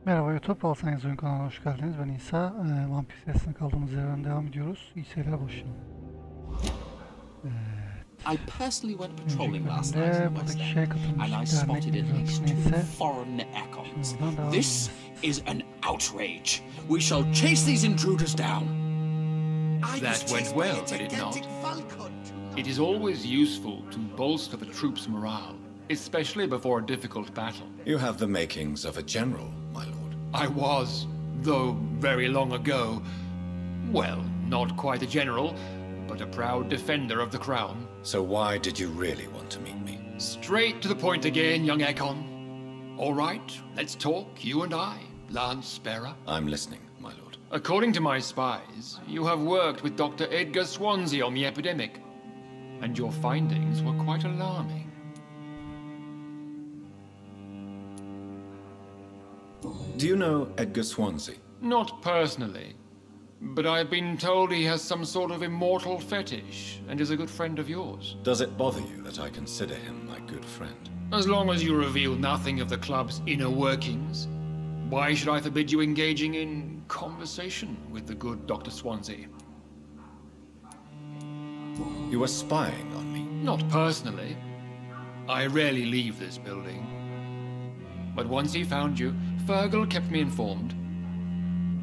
Merhaba YouTube, ALSENYAZ Oyun kanalına hoş geldiniz. Ben İsa. Vampyr serisine kaldığımız yerden devam ediyoruz. İyi seyirler başlayalım. I personally went patrolling last Önceki night in bölümde West buradaki End, şeye and I katılmıştık. spotted Dernek at miydi least artık two neyse. foreign econs. Şimdi buradan devam This edeceğiz. is an outrage. We shall chase these intruders down. That went well, did it not? It is always useful to bolster the troops' morale, especially before a difficult battle. You have the makings of a general, my lord. I was, though very long ago, well, not quite a general, but a proud defender of the crown. So why did you really want to meet me? Straight to the point again, young Econ. All right, let's talk, you and I, Lance Sparrow. I'm listening, my lord. According to my spies, you have worked with Dr. Edgar Swansea on the epidemic, and your findings were quite alarming. Do you know Edgar Swansea? Not personally, but I've been told he has some sort of immortal fetish and is a good friend of yours. Does it bother you that I consider him my good friend? As long as you reveal nothing of the club's inner workings, why should I forbid you engaging in conversation with the good Dr. Swansea? You were spying on me? Not personally. I rarely leave this building. But once he found you, Fergal kept me informed.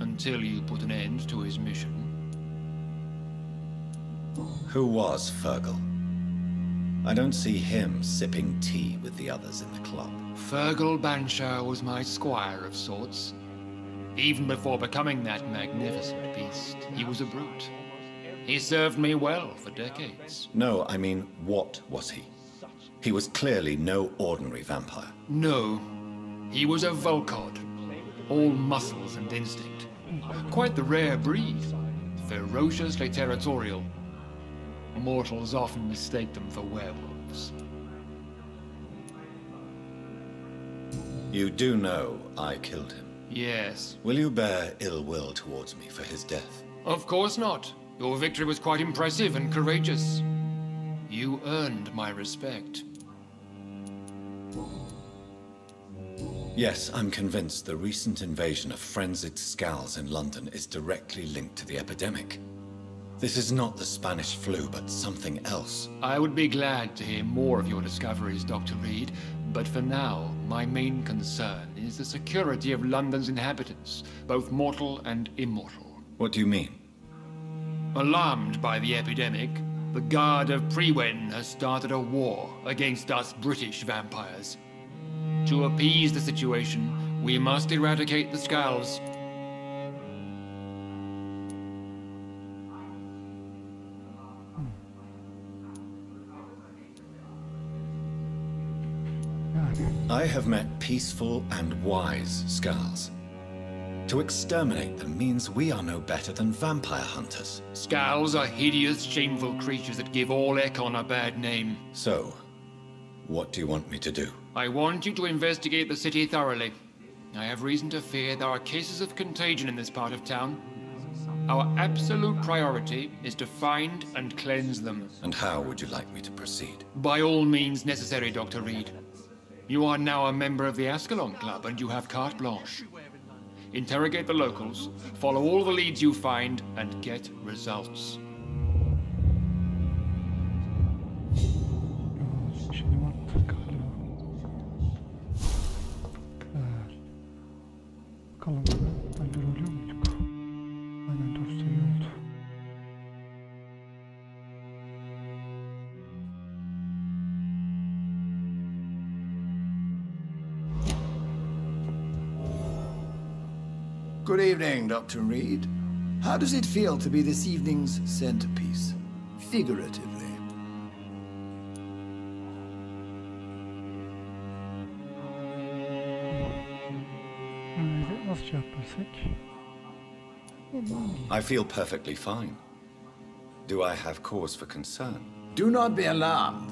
Until you put an end to his mission. Who was Fergal? I don't see him sipping tea with the others in the club. Fergal Banshire was my squire of sorts. Even before becoming that magnificent beast, he was a brute. He served me well for decades. No, I mean, what was he? He was clearly no ordinary vampire. No, he was a Volcod, all muscles and instinct. Quite the rare breed, ferociously territorial. Mortals often mistake them for werewolves. You do know I killed him. Yes. Will you bear ill will towards me for his death? Of course not. Your victory was quite impressive and courageous. You earned my respect. Yes, I'm convinced the recent invasion of frenzied skulls in London is directly linked to the epidemic. This is not the Spanish flu, but something else. I would be glad to hear more of your discoveries, Dr. Reed, but for now, my main concern is the security of London's inhabitants, both mortal and immortal. What do you mean? Alarmed by the epidemic, the Guard of Prewen has started a war against us British vampires. To appease the situation, we must eradicate the skulls. I have met peaceful and wise skulls. To exterminate them means we are no better than vampire hunters. Skulls are hideous, shameful creatures that give all Econ a bad name. So, what do you want me to do? I want you to investigate the city thoroughly. I have reason to fear there are cases of contagion in this part of town. Our absolute priority is to find and cleanse them. And how would you like me to proceed? By all means necessary, Dr. Reed. You are now a member of the Ascalon Club and you have carte blanche. Interrogate the locals, follow all the leads you find, and get results. Şimdi mantık galiba. Güzel. Bakalım öldürülüyor muyduk? Aynen 4 seviye oldu. Good evening, Dr. Reed. How does it feel to be this evening's centerpiece, figuratively? Nasıl cevap versek? I feel perfectly fine. Do I have cause for concern? Do not be alarmed.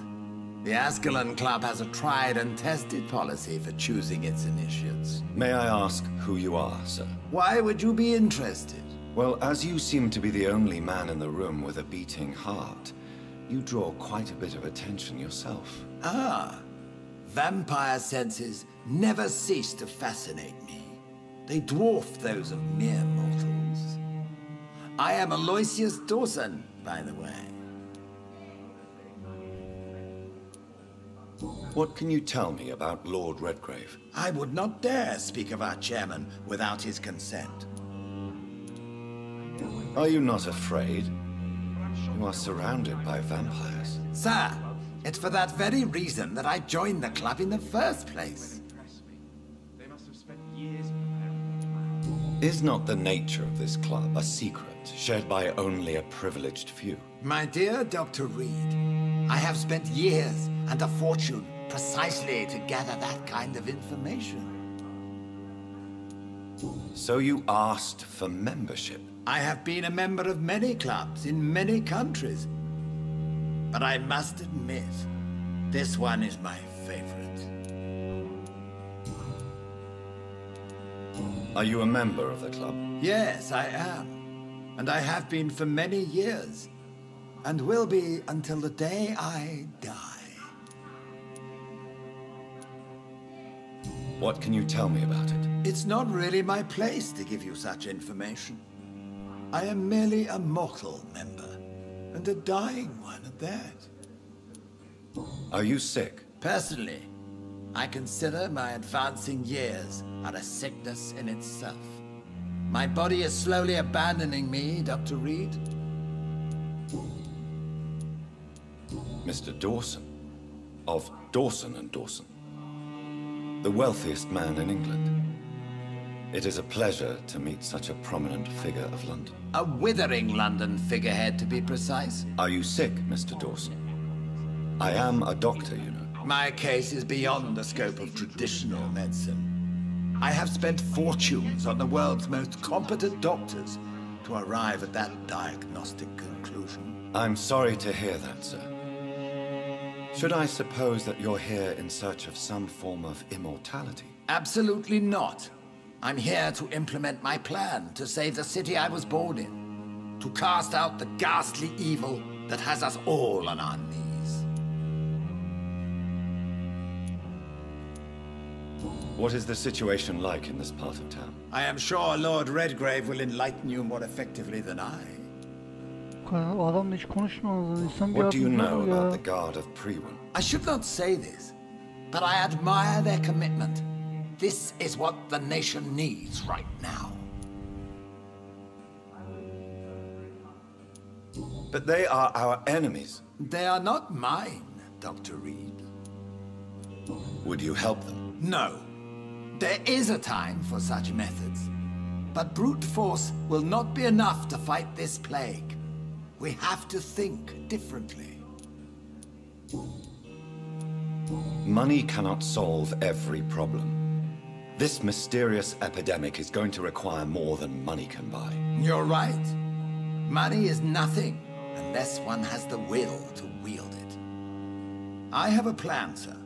The Ascalon Club has a tried and tested policy for choosing its initiates. May I ask who you are, sir? Why would you be interested? Well, as you seem to be the only man in the room with a beating heart, you draw quite a bit of attention yourself. Ah, vampire senses never cease to fascinate me. They dwarf those of mere mortals. I am Aloysius Dawson, by the way. What can you tell me about Lord Redgrave? I would not dare speak of our chairman without his consent. Are you not afraid? You are surrounded by vampires. Sir, it's for that very reason that I joined the club in the first place. Is not the nature of this club a secret shared by only a privileged few? My dear Dr. Reed, I have spent years and a fortune precisely to gather that kind of information. So you asked for membership? I have been a member of many clubs in many countries, but I must admit, this one is my favorite. Are you a member of the club? Yes, I am. And I have been for many years, and will be until the day I die. What can you tell me about it? It's not really my place to give you such information. I am merely a mortal member, and a dying one at that. Are you sick? Personally, I consider my advancing years are a sickness in itself. My body is slowly abandoning me, Dr. Reed. Mr. Dawson, of Dawson and Dawson, the wealthiest man in England. It is a pleasure to meet such a prominent figure of London. A withering London figurehead, to be precise. Are you sick, Mr. Dawson? I am a doctor, you know. My case is beyond the scope of traditional medicine. I have spent fortunes on the world's most competent doctors to arrive at that diagnostic conclusion. I'm sorry to hear that, sir. Should I suppose that you're here in search of some form of immortality? Absolutely not. I'm here to implement my plan to save the city I was born in, to cast out the ghastly evil that has us all on our knees. What is the situation like in this part of town? I am sure Lord Redgrave will enlighten you more effectively than I. O adamla hiç konuşmadınız. İnsan bir What do you yardımcı know olur ya. about the Guard of Prewin? I should not say this, but I admire their commitment. This is what the nation needs right now. But they are our enemies. They are not mine, Dr. Reed. Would you help them? No. There is a time for such methods. But brute force will not be enough to fight this plague. We have to think differently. Money cannot solve every problem. This mysterious epidemic is going to require more than money can buy. You're right. Money is nothing unless one has the will to wield it. I have a plan, sir.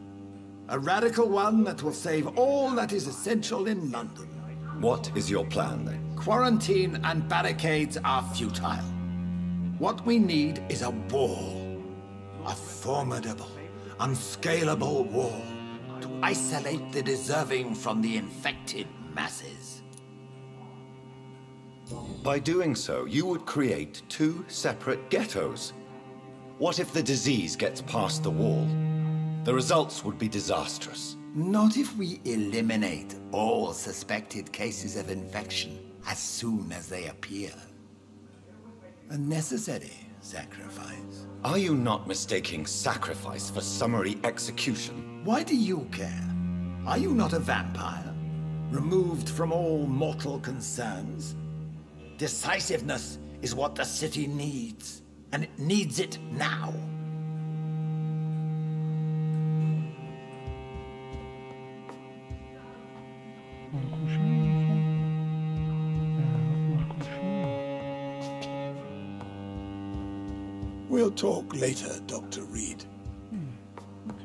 A radical one that will save all that is essential in London. What is your plan, then? Quarantine and barricades are futile. What we need is a wall. A formidable, unscalable wall to isolate the deserving from the infected masses. By doing so, you would create two separate ghettos. What if the disease gets past the wall? The results would be disastrous. Not if we eliminate all suspected cases of infection as soon as they appear. A necessary sacrifice. Are you not mistaking sacrifice for summary execution? Why do you care? Are you not a vampire? Removed from all mortal concerns? Decisiveness is what the city needs, and it needs it now. Bunları konuşamıyor musun? Bunları konuşamıyor. We'll talk later, Dr. Reed.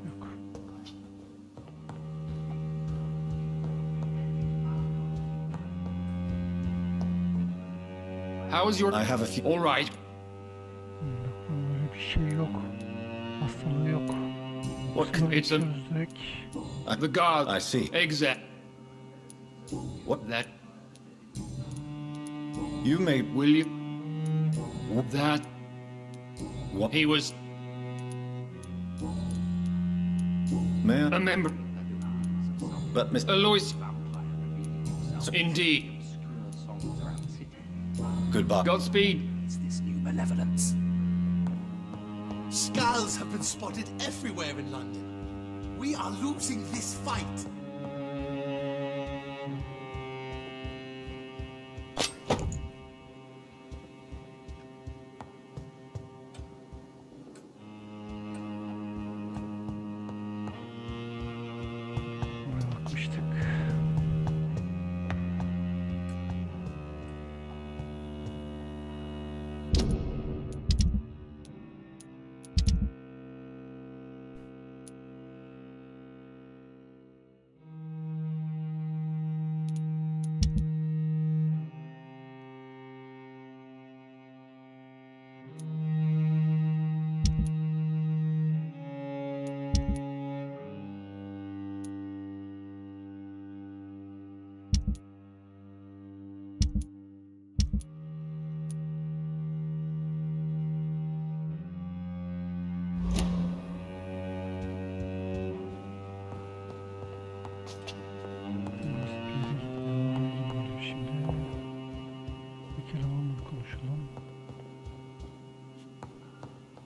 Yok. How is your... I have a few... All right. Böyle bir şey yok. Hastalığı yok. What can... It's a... Direkt. The guard... I see. Exact... What? That You may... Will you? That What? he was May a I? member. But Mr. Alois. Indeed. Goodbye. Godspeed. It's this new malevolence. Skulls have been spotted everywhere in London. We are losing this fight. Buraya bakmıştık.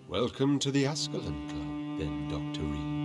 Welcome to the Ascalon Club, then, Dr. Reed.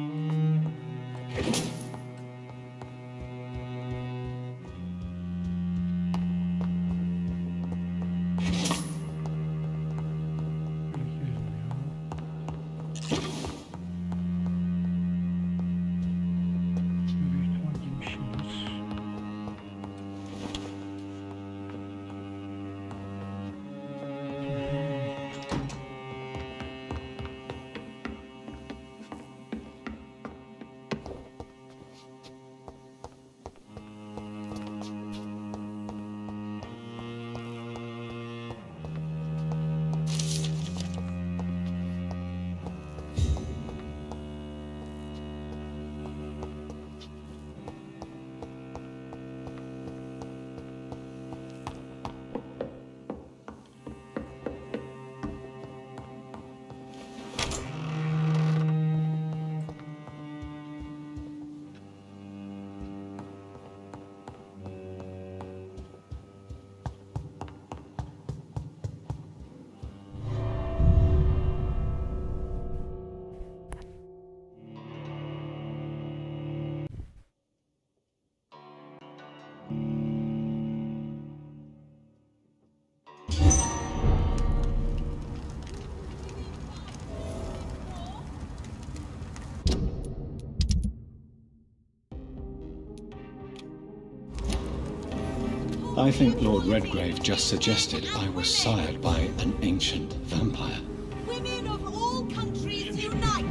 I think Lord Redgrave just suggested I was sired by an ancient vampire. Women of all countries unite!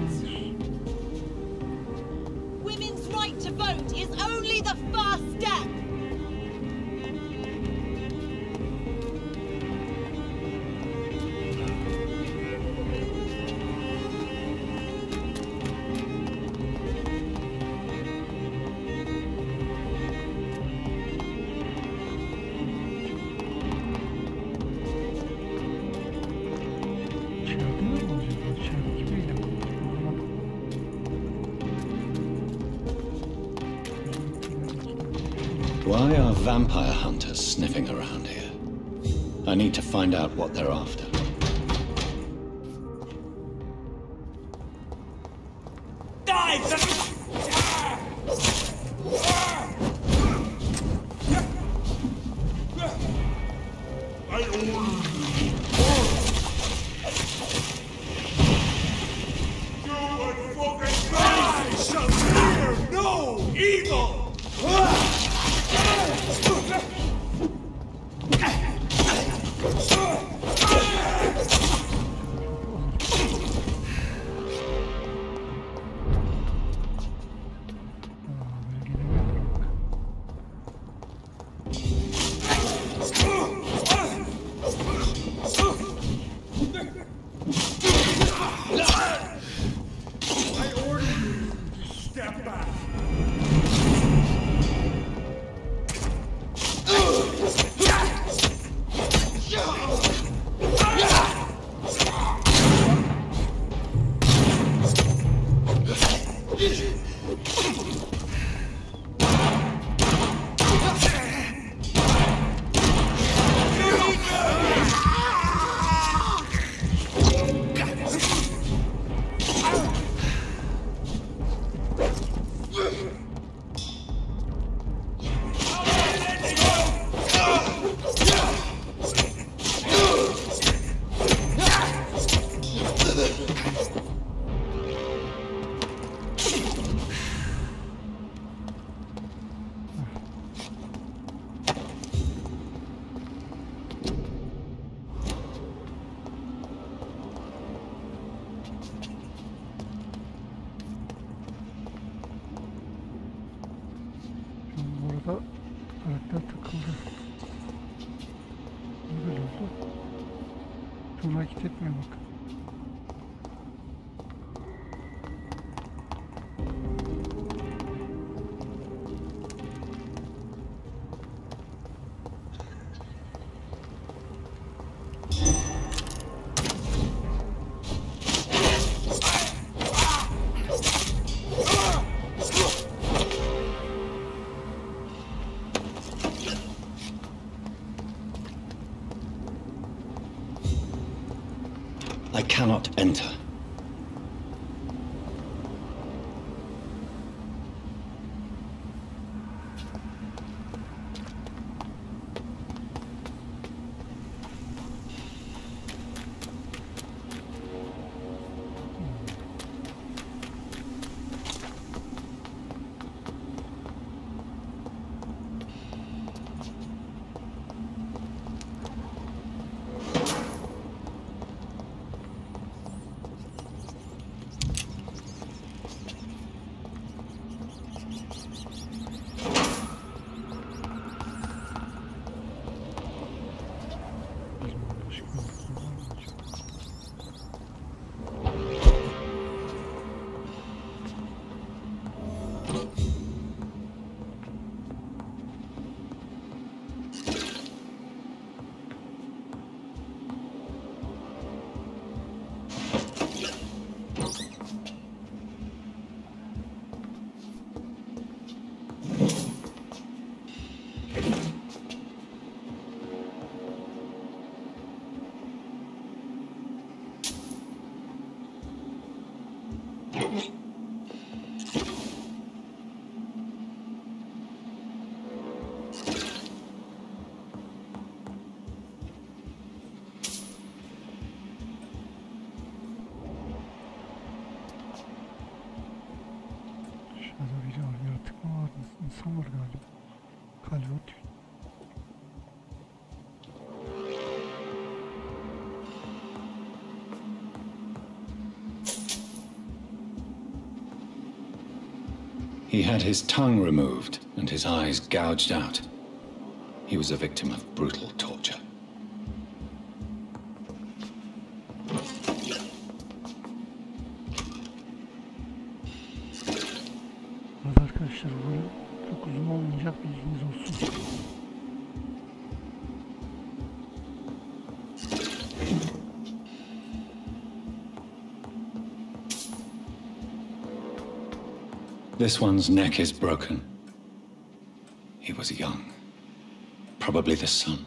Women's right to vote is only the first step! Why are vampire hunters sniffing around here? I need to find out what they're after. Orada karakter takıldı. Ne böyle oldu? Şunu hareket etmiyor bak. I cannot enter. İnsan var galiba. Kalbot. He had his tongue removed and his eyes gouged out. He was a victim of brutal torture. Evet arkadaşlar, bu bölüm çok uzun olmayacak, bilginiz olsun. This one's neck is broken. He was young, probably the son.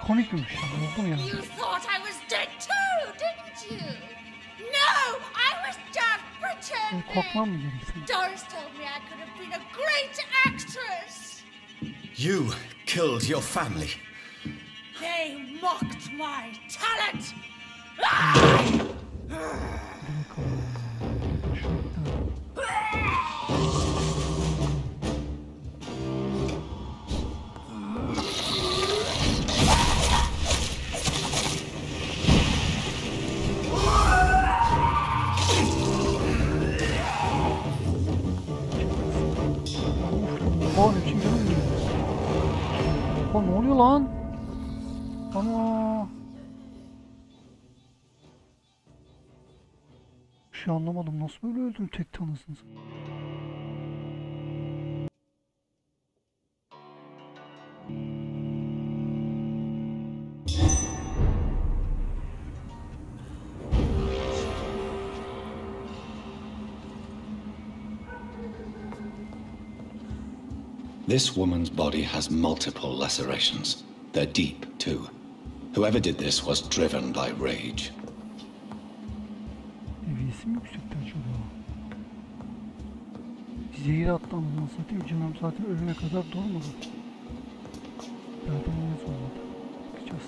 Komikmiş, oldu mu ya? You thought I was dead too, didn't you? No, I was just pretending. Korkmam mı gereksin? Doris told me I could have been a great actress. You killed your family. They mocked my talent. Ne oluyor lan? Ana! Bir şey anlamadım. Nasıl böyle öldüm tek tanısınız? This woman's body has multiple lacerations. They're deep, too. Whoever did this was driven by rage. Seviyesi mi yüksekti acaba? Zehir attı anasını satayım. Canım zaten ölene kadar durmadı. Zaten ne olmadı. Bakacağız.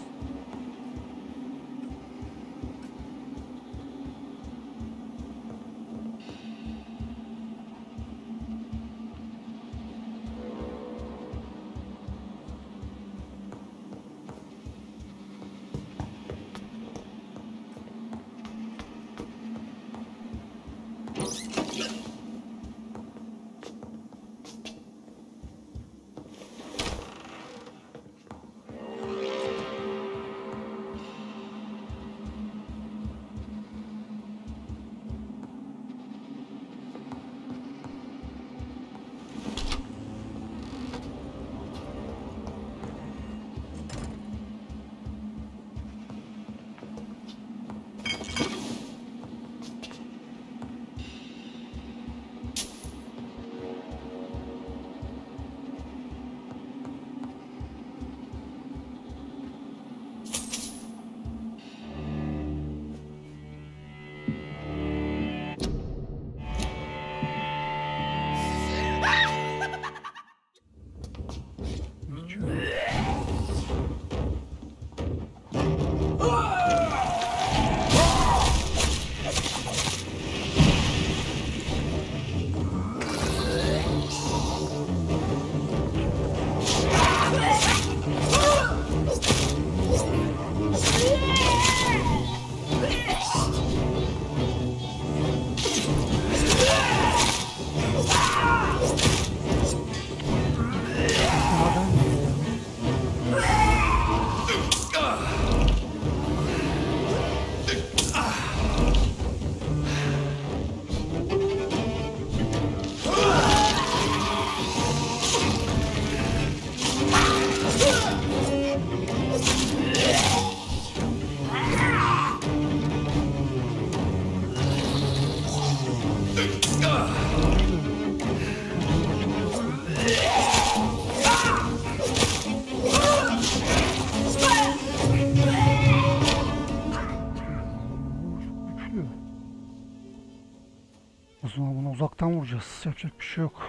O zaman bunu uzaktan vuracağız. Yapacak bir şey yok.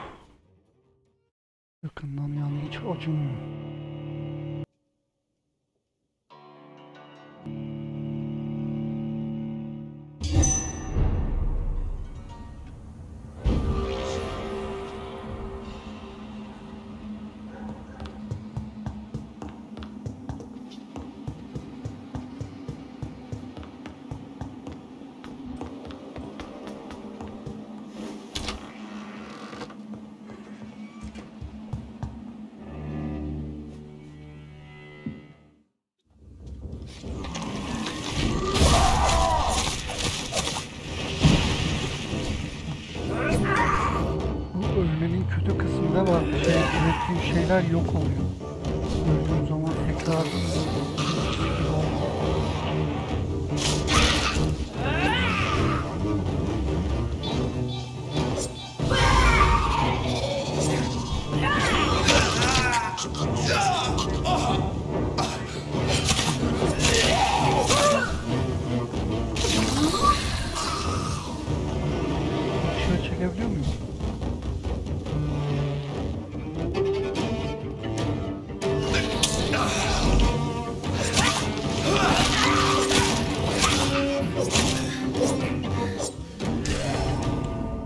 Yakından yani hiç acımıyor. Ölmenin kötü kısmında var. Ürettiğim şeyler yok oluyor. Öldüğüm zaman tekrar dışarı çekebiliyor muyum?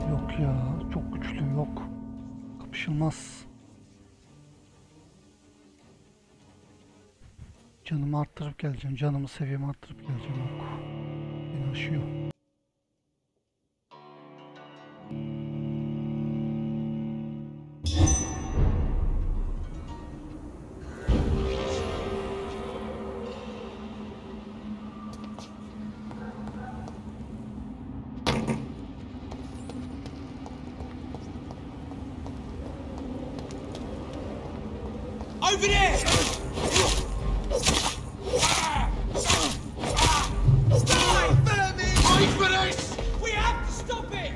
Yok ya, çok güçlü, yok. Kapışılmaz. Canımı arttırıp geleceğim, canımı seviyemi arttırıp geleceğim, yok. Beni aşıyor. Over there! Die, vermin! Wait for this! We have to stop it!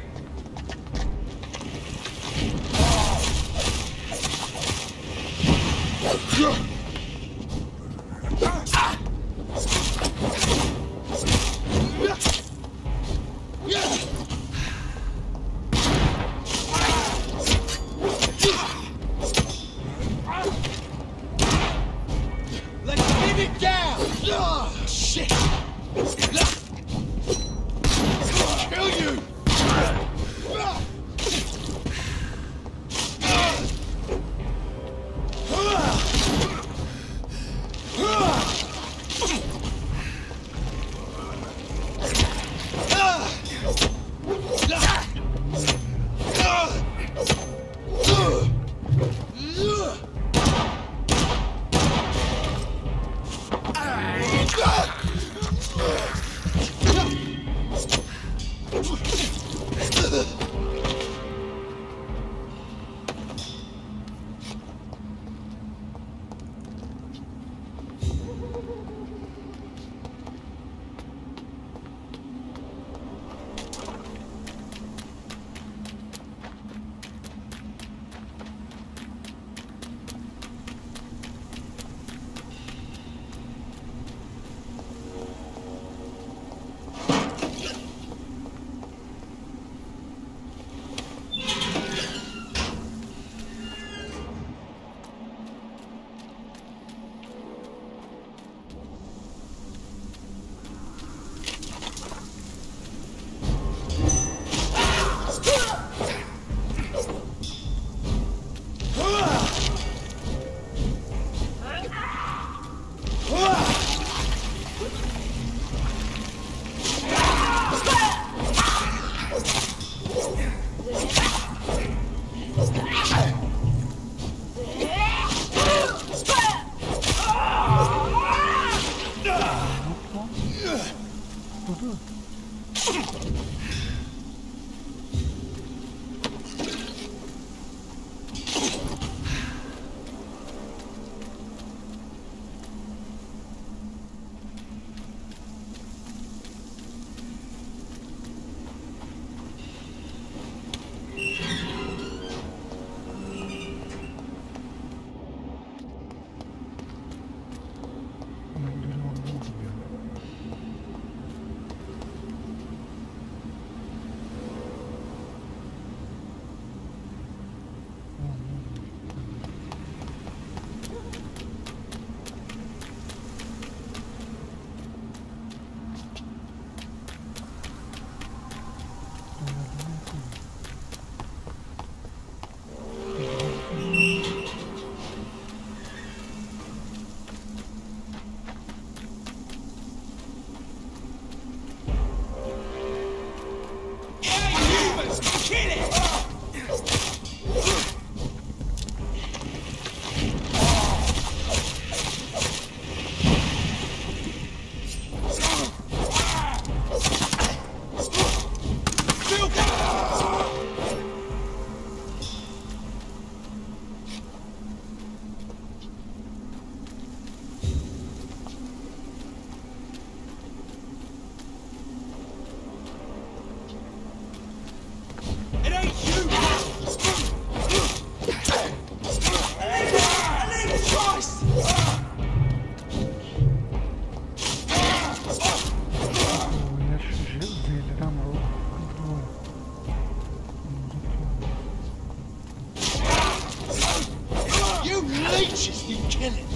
Just need killing.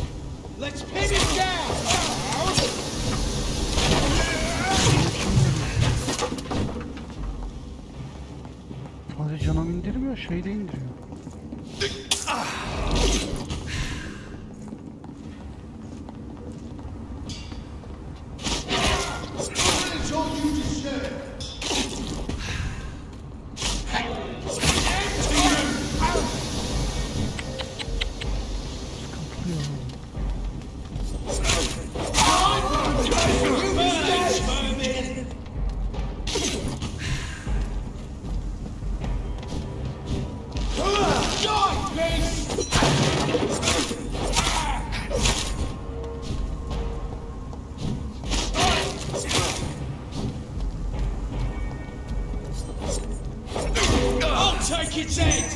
Let's pin him down. Sadece canım indirmiyor, şey de indiriyor. Take its head!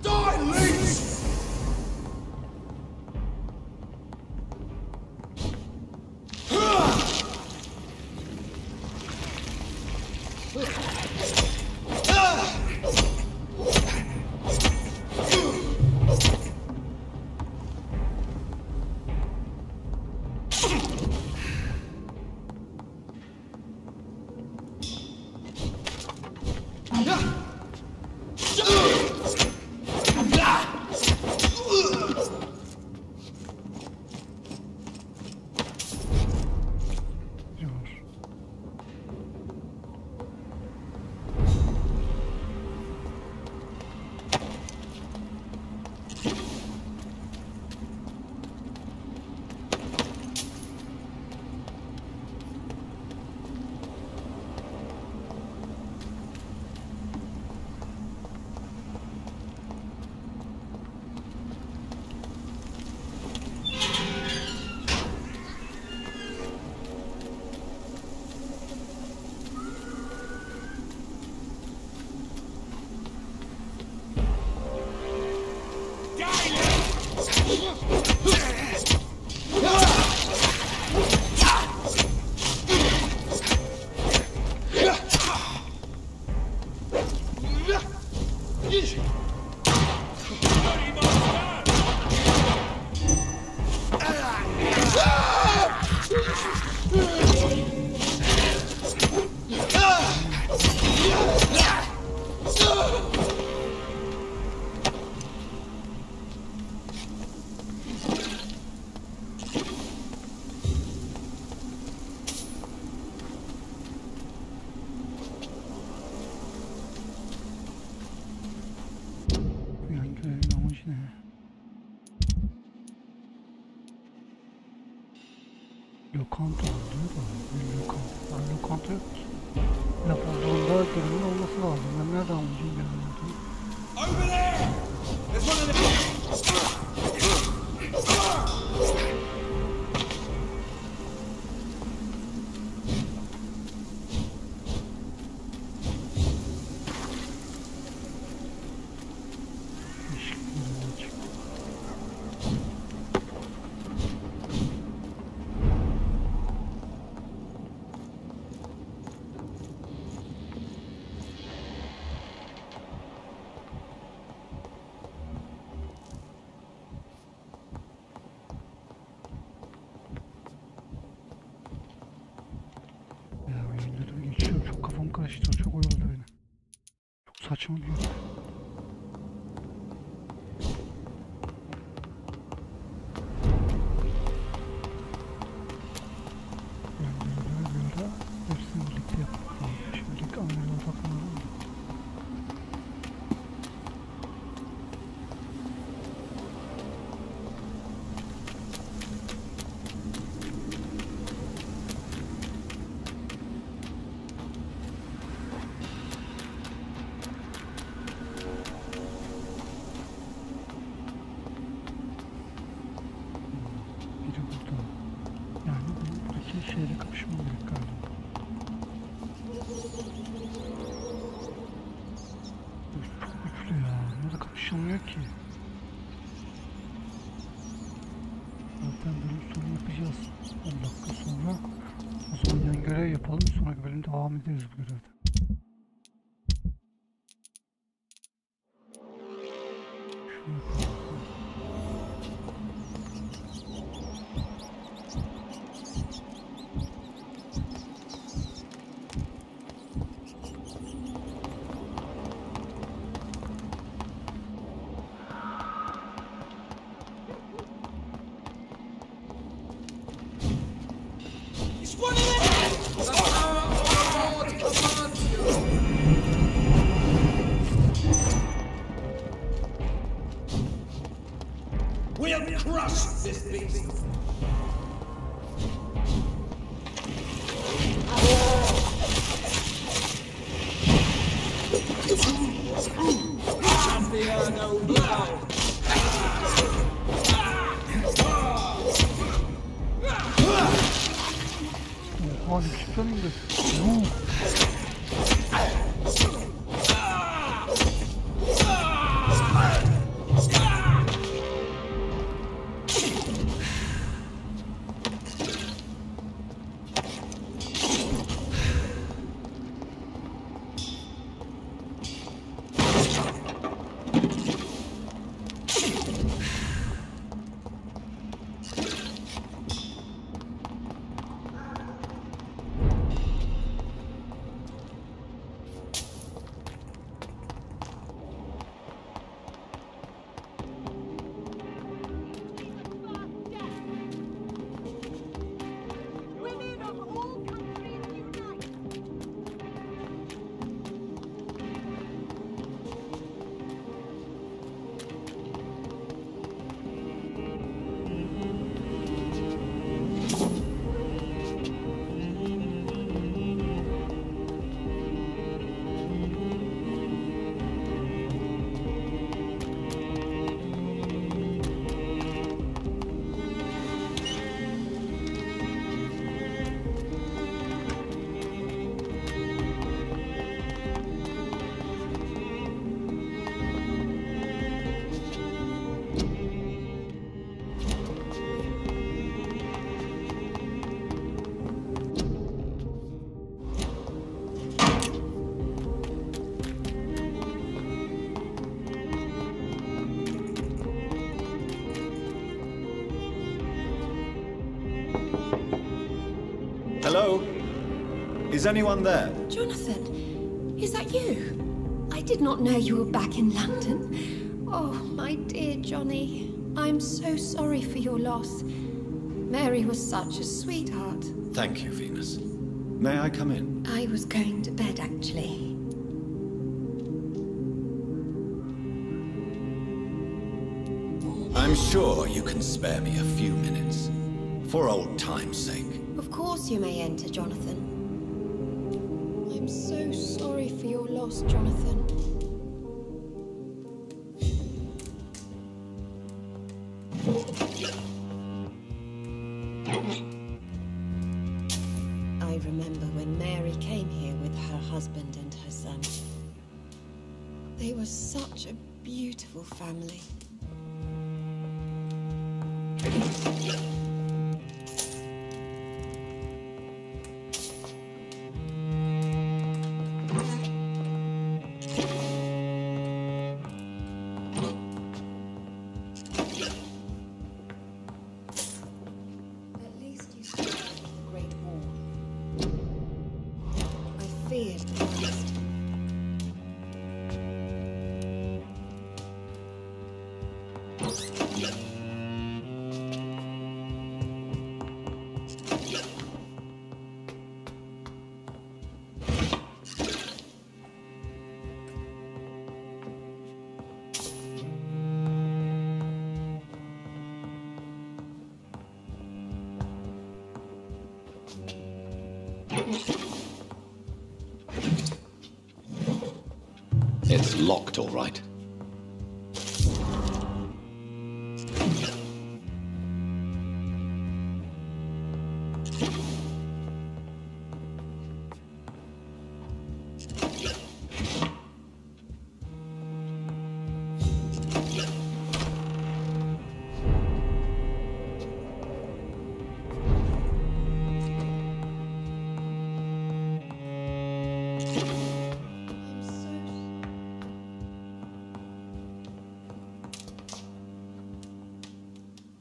Die, leech! Lokanta oluyor da lokanta yok ki. Laf olduğunda görünün olması lazım. Ben nereden anlayacağım görünün? Over there! There's one of the... Çok oyaladı beni. Çok saçma bir yol. Bir ara hepsini birlikte yapalım. Şimdilik Amerika'ya odaklanalım da. Şeyle kapışmam gerek galiba. Çok güçlü ya. Burada kapışılmıyor ki. zaten bölüm sonu yapacağız. 10 dakika sonra. O zaman yan görev yapalım. Sonraki bölüm devam ederiz bu görevde. We'll crush this beast! Vampyr no blow! Oha ne çıktın indi. Yuh. Hello? Is anyone there? Jonathan, is that you? I did not know you were back in London. Oh, my dear Johnny, I'm so sorry for your loss. Mary was such a sweetheart. Thank you, Venus. May I come in? I was going to bed, actually. I'm sure you can spare me a few minutes. For old time's sake. Of course you may enter, Jonathan. I'm so sorry for your loss, Jonathan. I remember when Mary came here with her husband and her son. They were such a beautiful family. It's locked, all right.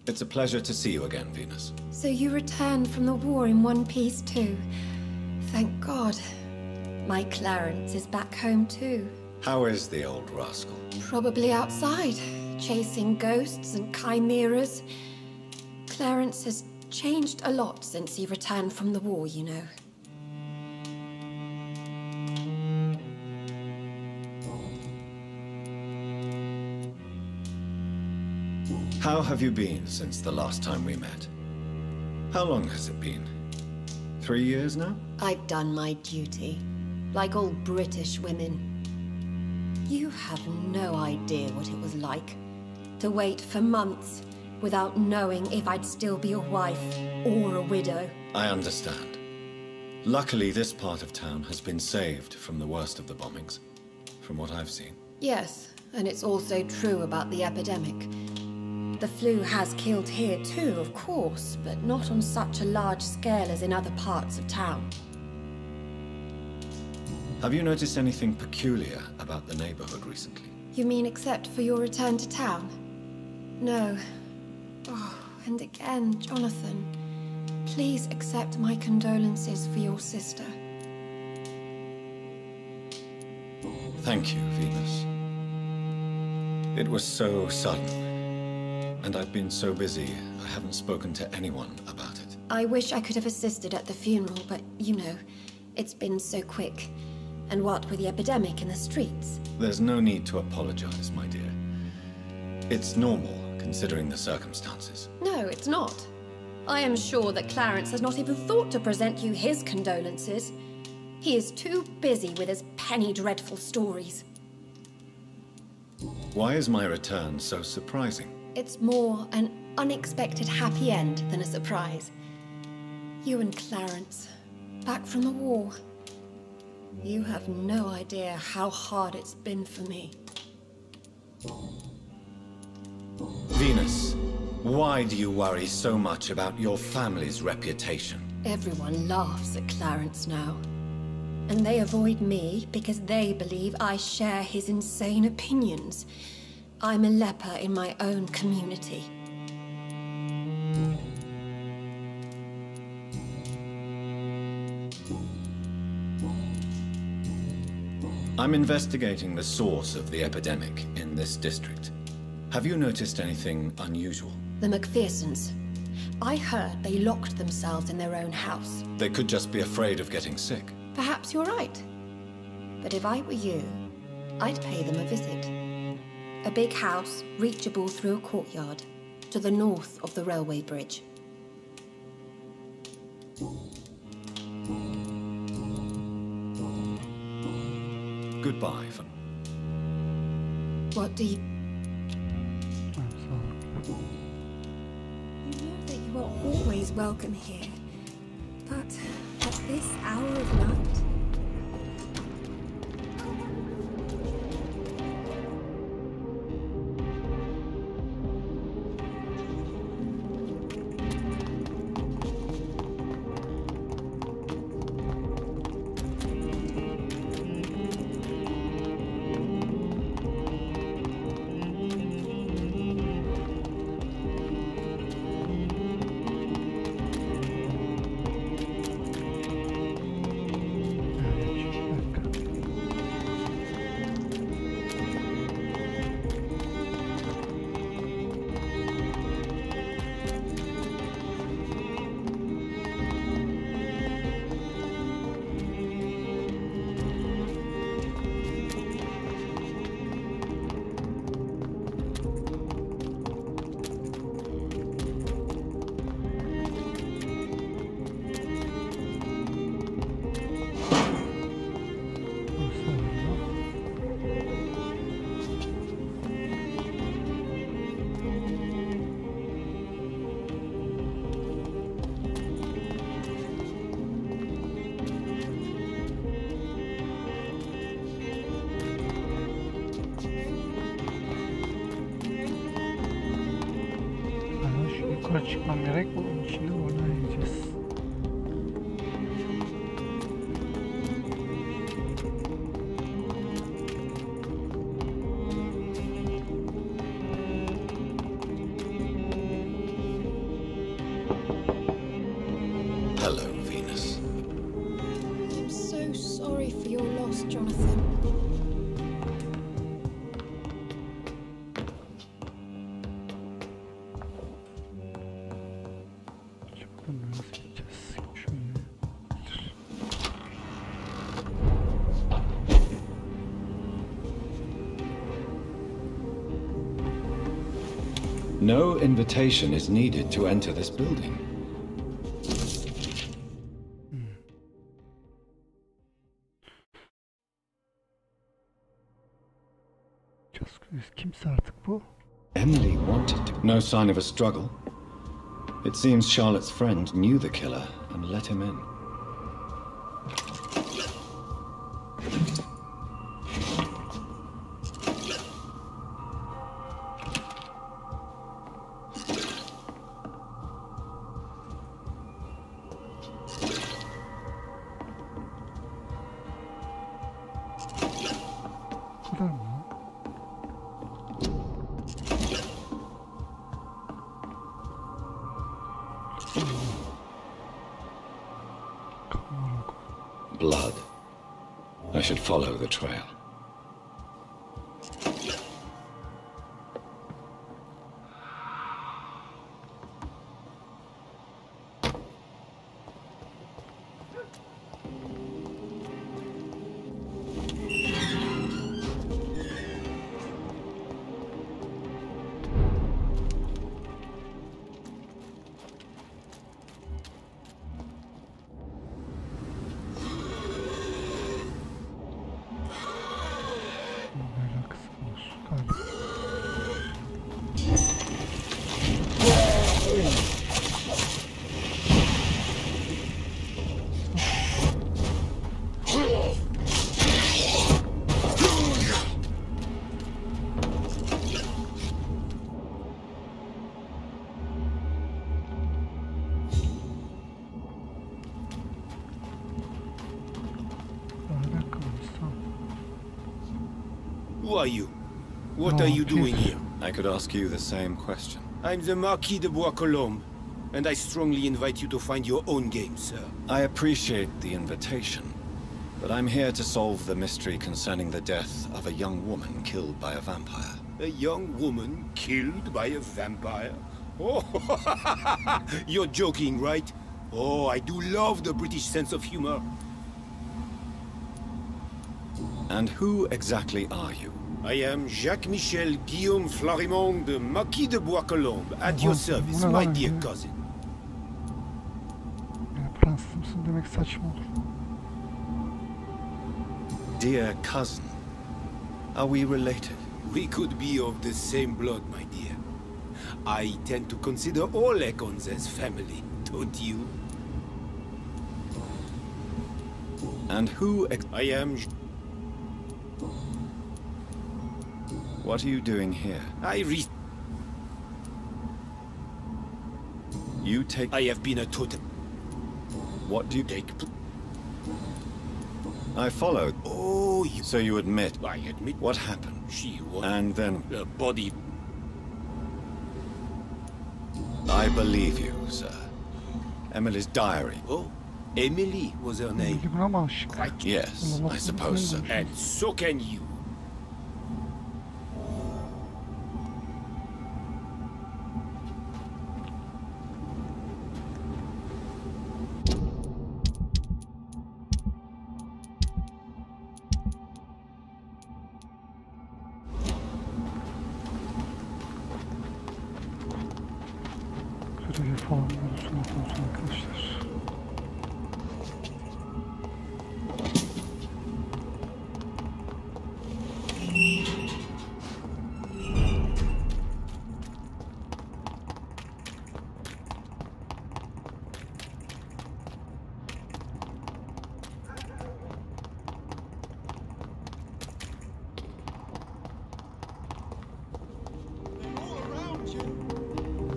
It's a pleasure to see you again, Venus. So you returned from the war in one piece too. Thank God. My Clarence is back home too. How is the old rascal? Probably outside, chasing ghosts and chimeras. Clarence has changed a lot since he returned from the war, you know. How have you been since the last time we met? How long has it been? 3 years now? I've done my duty, like all British women. You have no idea what it was like to wait for months without knowing if I'd still be a wife or a widow. I understand. Luckily, this part of town has been saved from the worst of the bombings, from what I've seen. Yes, and it's also true about the epidemic. The flu has killed here too, of course, but not on such a large scale as in other parts of town. Have you noticed anything peculiar about the neighborhood recently? You mean except for your return to town? No. Oh, and again, Jonathan, please accept my condolences for your sister. Thank you, Venus. It was so sudden, and I've been so busy, I haven't spoken to anyone about it. I wish I could have assisted at the funeral, but you know, it's been so quick. And what with the epidemic in the streets? There's no need to apologize, my dear. It's normal, considering the circumstances. No, it's not. I am sure that Clarence has not even thought to present you his condolences. He is too busy with his penny dreadful stories. Why is my return so surprising? It's more an unexpected happy end than a surprise. You and Clarence, back from the war. You have no idea how hard it's been for me. Venus, why do you worry so much about your family's reputation? Everyone laughs at Clarence now. And they avoid me because they believe I share his insane opinions. I'm a leper in my own community. I'm investigating the source of the epidemic in this district. Have you noticed anything unusual? The McPhersons. I heard they locked themselves in their own house. They could just be afraid of getting sick. Perhaps you're right. But if I were you, I'd pay them a visit. A big house, reachable through a courtyard, to the north of the railway bridge. Goodbye, Van. What do you... I'm sorry. You know that you are always welcome here. But at this hour of night... Yukarı çıkmam gerek. Bunun içinde oynayacağız. No invitation is needed to enter this building. Kimse artık bu. Emily wanted to. No sign of a struggle. It seems Charlotte's friend knew the killer and let him in. Blood. I should follow the trail. Who are you? What are you doing here? I could ask you the same question. I'm the Marquis de Bois-Colombes, and I strongly invite you to find your own game, sir. I appreciate the invitation, but I'm here to solve the mystery concerning the death of a young woman killed by a vampire. A young woman killed by a vampire? Oh, you're joking, right? Oh, I do love the British sense of humor. And who exactly are you? I am Jacques-Michel Guillaume Florimond, the Marquis de Bois-Colombes, at your service, my dear cousin. Fransızımsın demek saçma olur. Dear cousin, are we related? We could be of the same blood, my dear. I tend to consider all Econs as family, don't you? And who I am... What are you doing here? You take... I have been a totem. What do you take? I followed. Oh, you... So you admit... I admit... What happened? She was... And then... The body... I believe you, sir. Emily's diary. Oh, Emily was her name. Quite. Yes, I suppose so. And so can you. Görevi falan olsun arkadaşlar.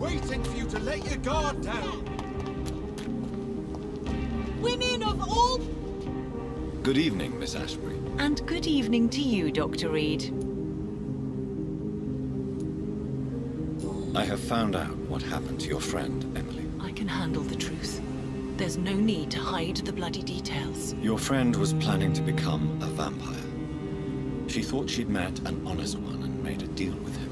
Waiting for you to let your guard down. Women of all... Good evening, Miss Ashbury. And good evening to you, Dr. Reed. I have found out what happened to your friend, Emily. I can handle the truth. There's no need to hide the bloody details. Your friend was planning to become a vampire. She thought she'd met an honest one and made a deal with him.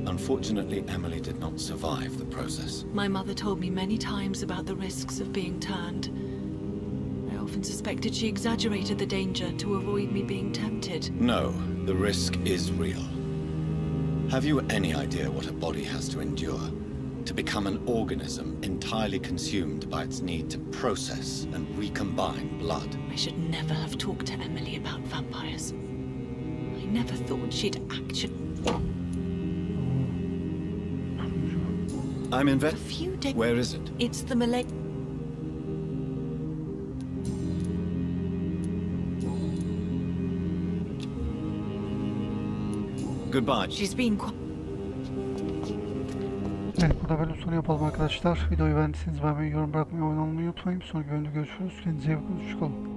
Unfortunately, Emily did not survive the process. My mother told me many times about the risks of being turned. I often suspected she exaggerated the danger to avoid me being tempted. No, the risk is real. Have you any idea what a body has to endure? To become an organism entirely consumed by its need to process and recombine blood? I should never have talked to Emily about vampires. I never thought she'd actually... I'm in A few days... Where is it? It's the Malay... Goodbye. She's been quite... Evet, burada bölüm sonu yapalım arkadaşlar. Videoyu beğendiyseniz beğenmeyi, yorum bırakmayı, oyun almayı unutmayın. Bir sonraki bölümde görüşürüz. Kendinize iyi bakın. Hoşçakalın.